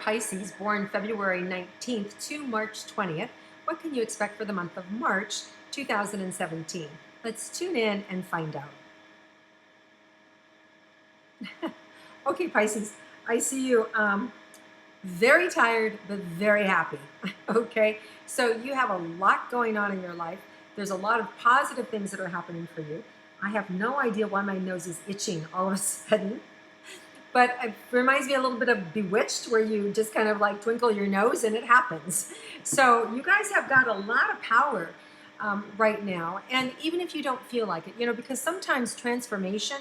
Pisces, born February 19th to March 20th, what can you expect for the month of March 2017? Let's tune in and find out. Okay, Pisces, I see you very tired, but very happy. Okay, so you have a lot going on in your life. There's a lot of positive things that are happening for you. I have no idea why my nose is itching all of a sudden. But it reminds me a little bit of Bewitched, where you just kind of like twinkle your nose and it happens. So you guys have got a lot of power right now. And even if you don't feel like it, because sometimes transformation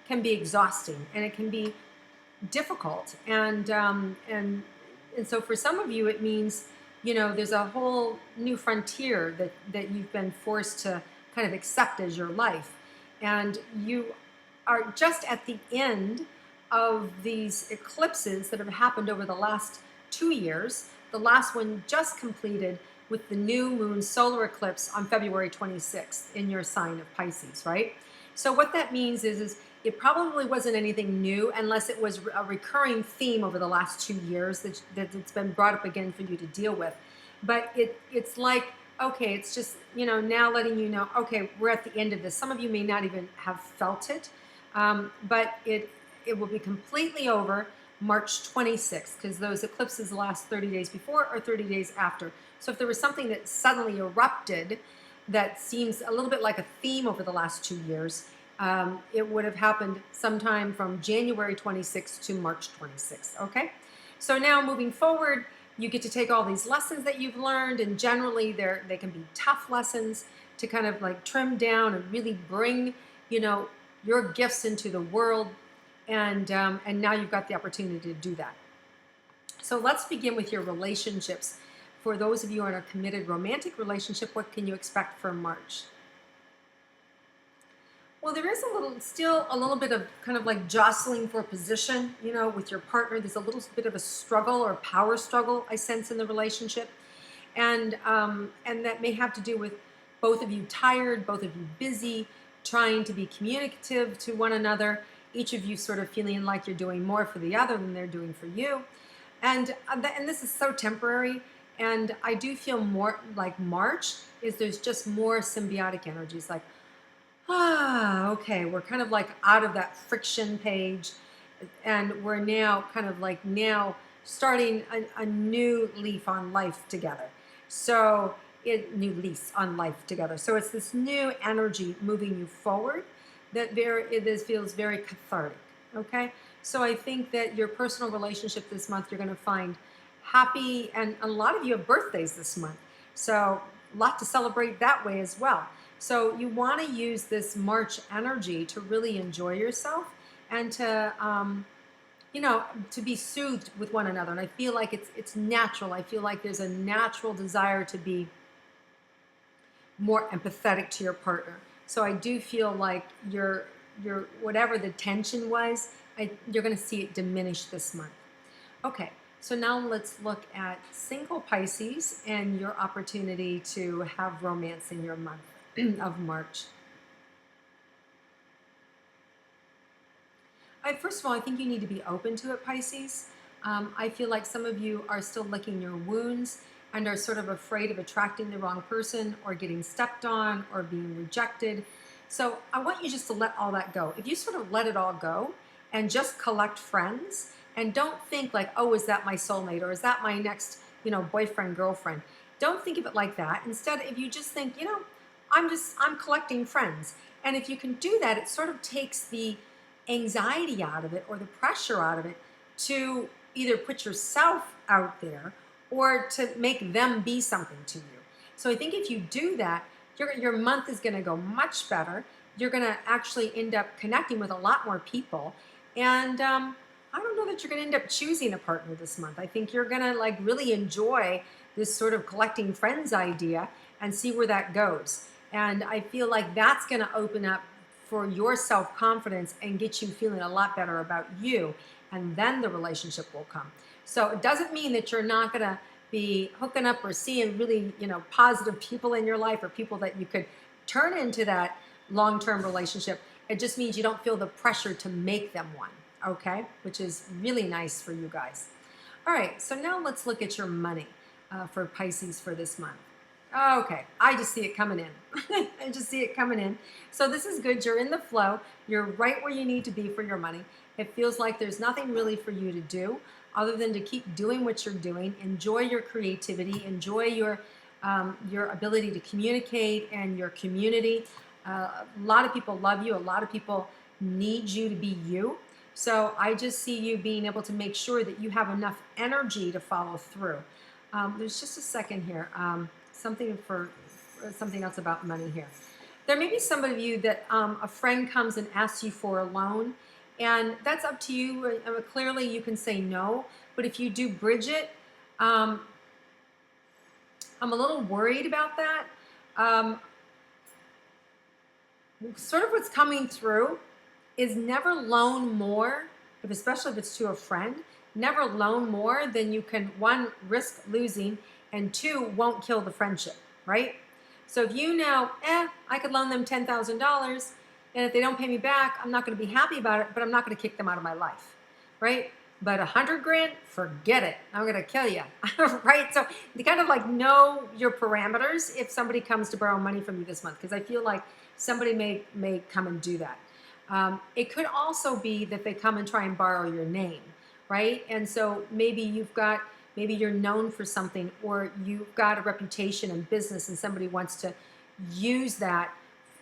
can be exhausting and it can be difficult. And so for some of you, it means, there's a whole new frontier that you've been forced to kind of accept as your life. And you are just at the end of these eclipses that have happened over the last 2 years. The last one just completed with the new moon solar eclipse on February 26th in your sign of Pisces, right? So what that means is it probably wasn't anything new unless it was a recurring theme over the last 2 years that it's been brought up again for you to deal with. But it's like, okay, it's just, now letting you know, okay, we're at the end of this. Some of you may not even have felt it, but it will be completely over March 26th, because those eclipses last 30 days before or 30 days after. So if there was something that suddenly erupted that seems a little bit like a theme over the last 2 years, it would have happened sometime from January 26th to March 26th, okay? So now moving forward, you get to take all these lessons that you've learned, and generally they can be tough lessons to kind of like trim down and really bring, your gifts into the world. And now you've got the opportunity to do that. So let's begin with your relationships. For those of you in a committed romantic relationship, what can you expect for March? Well, there is still a little bit of kind of like jostling for position, with your partner. There's a little bit of a struggle or power struggle I sense in the relationship. And that may have to do with both of you tired, both of you busy, trying to be communicative to one another, each of you sort of feeling like you're doing more for the other than they're doing for you. And this is so temporary. And I do feel more like March there's just more symbiotic energies, like, okay, we're kind of like out of that friction page, and we're now kind of like starting a new leaf on life together. So new lease on life together. So it's this new energy moving you forward that feels very cathartic. Okay, so I think that your personal relationship this month, you're going to find happy, and a lot of you have birthdays this month, so a lot to celebrate that way as well. So you want to use this March energy to really enjoy yourself and to to be soothed with one another. And I feel like it's natural. I feel like there's a natural desire to be more empathetic to your partner. So I do feel like your whatever the tension was, you're going to see it diminish this month. Okay, so now let's look at single Pisces and your opportunity to have romance in your month of March. First of all, I think you need to be open to it, Pisces. I feel like some of you are still licking your wounds and are sort of afraid of attracting the wrong person or getting stepped on or being rejected. So I want you just to let all that go. If you sort of let it all go and just collect friends, and don't think like, oh, is that my soulmate, or is that my next, boyfriend, girlfriend? Don't think of it like that. Instead, if you just think, I'm collecting friends. And if you can do that, it sort of takes the anxiety out of it or the pressure out of it to either put yourself out there or to make them be something to you. So I think if you do that, your month is going to go much better. You're going to actually end up connecting with a lot more people. And I don't know that you're going to end up choosing a partner this month. I think you're going to like really enjoy this sort of collecting friends idea and see where that goes. And I feel like that's going to open up for your self-confidence and get you feeling a lot better about you. And then the relationship will come. So it doesn't mean that you're not going to be hooking up or seeing really, positive people in your life or people that you could turn into that long-term relationship. It just means you don't feel the pressure to make them one. Okay, which is really nice for you guys. All right, so now let's look at your money for Pisces for this month. Okay, I just see it coming in. I just see it coming in. So this is good. You're in the flow. You're right where you need to be for your money. It feels like there's nothing really for you to do other than to keep doing what you're doing. Enjoy your creativity. Enjoy your ability to communicate and your community. A lot of people love you. A lot of people need you to be you. So I just see you being able to make sure that you have enough energy to follow through. There's just a second here. Something else about money here. There may be some of you that a friend comes and asks you for a loan, and that's up to you. Clearly, you can say no, but if you do bridge it, I'm a little worried about that. Sort of what's coming through is never loan more, especially if it's to a friend, never loan more than you can, one, risk losing, and two, won't kill the friendship, right? So if you know, I could loan them $10,000, and if they don't pay me back, I'm not going to be happy about it, but I'm not going to kick them out of my life, right? But $100,000, forget it. I'm going to kill you, right? So you kind of like know your parameters if somebody comes to borrow money from you this month, because I feel like somebody may come and do that. It could also be that they come and try and borrow your name, right? And so maybe you're known for something, or you've got a reputation in business and somebody wants to use that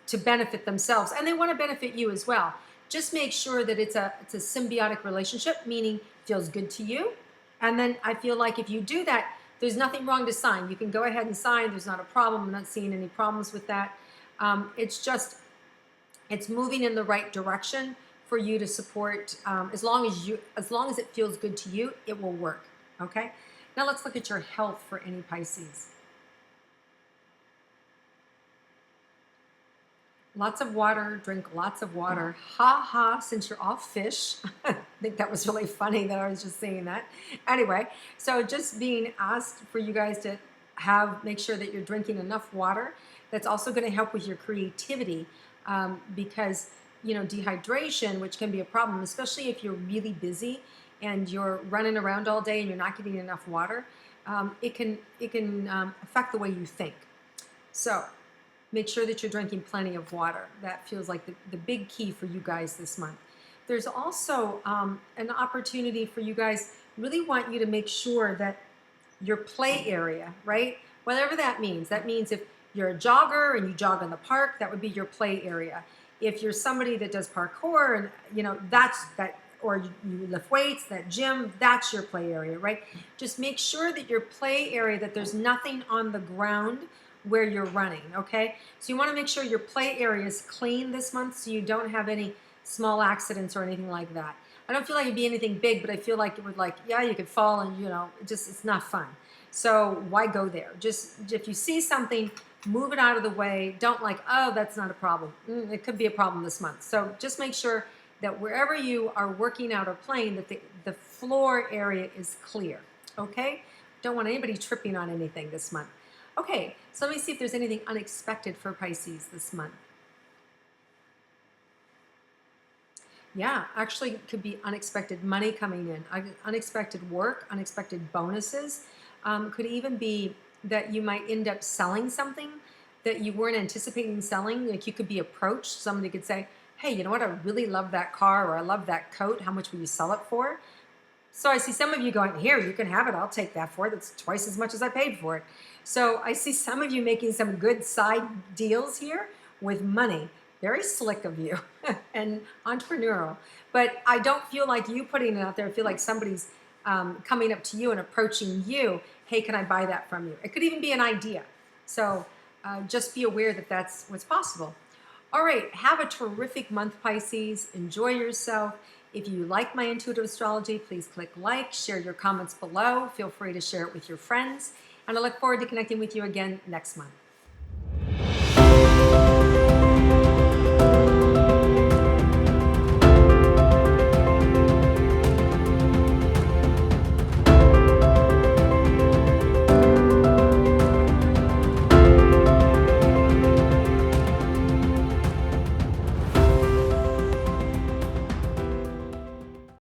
to benefit themselves, and they want to benefit you as well. Just make sure that it's a symbiotic relationship, meaning feels good to you. And then I feel like if you do that, there's nothing wrong to sign. You can go ahead and sign. There's not a problem. I'm not seeing any problems with that. It's moving in the right direction for you to support. As long as it feels good to you, it will work. Okay. Now let's look at your health for any Pisces. Lots of water, drink lots of water. Ha ha, since you're all fish. I think that was really funny that I was just saying that. Anyway, so just being asked for you guys to make sure that you're drinking enough water. That's also going to help with your creativity, because, dehydration, which can be a problem, especially if you're really busy and you're running around all day and you're not getting enough water, it can affect the way you think. So make sure that you're drinking plenty of water. That feels like the big key for you guys this month. There's also an opportunity for you guys. Really want you to make sure that your play area, right? Whatever that means. That means if you're a jogger and you jog in the park, that would be your play area. If you're somebody that does parkour and that's that, or you lift weights, that gym, that's your play area, right? Just make sure that your play area, that there's nothing on the ground where you're running, okay? So you want to make sure your play area is clean this month so you don't have any small accidents or anything like that. I don't feel like it'd be anything big, but I feel like it would, you could fall and, it's not fun. So why go there? Just if you see something, move it out of the way. Don't oh, that's not a problem. It could be a problem this month. So just make sure that wherever you are working out or playing, that the floor area is clear, okay? Don't want anybody tripping on anything this month. Okay, so let me see if there's anything unexpected for Pisces this month. Yeah, actually it could be unexpected money coming in, unexpected work, unexpected bonuses. Could even be that you might end up selling something that you weren't anticipating selling. Like you could be approached. Somebody could say, hey, you know what? I really love that car, or I love that coat. How much will you sell it for? So I see some of you going, here, you can have it. I'll take that for it. That's twice as much as I paid for it. So I see some of you making some good side deals here with money. Very slick of you and entrepreneurial. But I don't feel like you putting it out there. I feel like somebody's coming up to you and approaching you. Hey, can I buy that from you? It could even be an idea. So just be aware that that's what's possible. All right, have a terrific month, Pisces. Enjoy yourself. If you like my intuitive astrology, please click like, share your comments below. Feel free to share it with your friends. And I look forward to connecting with you again next month.